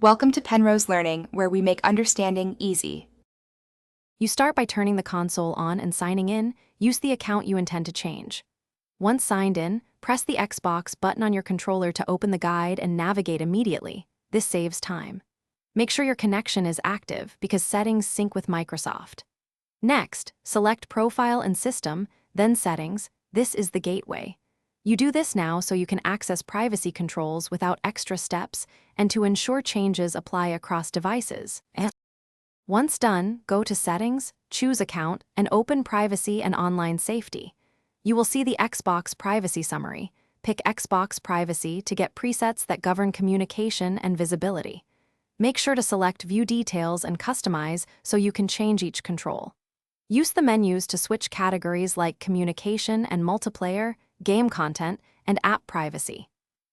Welcome to Penrose Learning, where we make understanding easy. You start by turning the console on and signing in. Use the account you intend to change. Once signed in, press the Xbox button on your controller to open the guide and navigate immediately. This saves time. Make sure your connection is active because settings sync with Microsoft. Next, select Profile and System, then Settings. This is the gateway. You do this now so you can access privacy controls without extra steps and to ensure changes apply across devices. Once done, go to Settings, choose Account, and open Privacy and Online Safety. You will see the Xbox Privacy Summary. Pick Xbox Privacy to get presets that govern communication and visibility. Make sure to select View Details and Customize so you can change each control. Use the menus to switch categories like Communication and Multiplayer, Game Content, and App Privacy.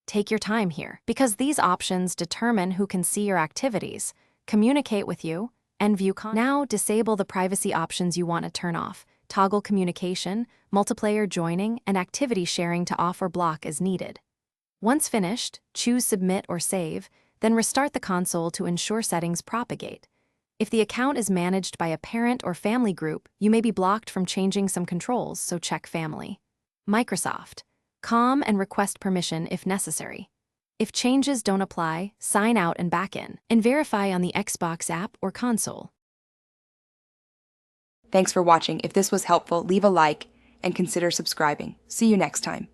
Take your time here, because these options determine who can see your activities, communicate with you, and view content. Now disable the privacy options you want to turn off. Toggle communication, multiplayer joining, and activity sharing to off or block as needed. Once finished, choose Submit or Save, then restart the console to ensure settings propagate. If the account is managed by a parent or family group, you may be blocked from changing some controls, so check Family. Microsoft. Calm and request permission if necessary. If changes don't apply, sign out and back in, and verify on the Xbox app or console. Thanks for watching. If this was helpful, leave a like and consider subscribing. See you next time.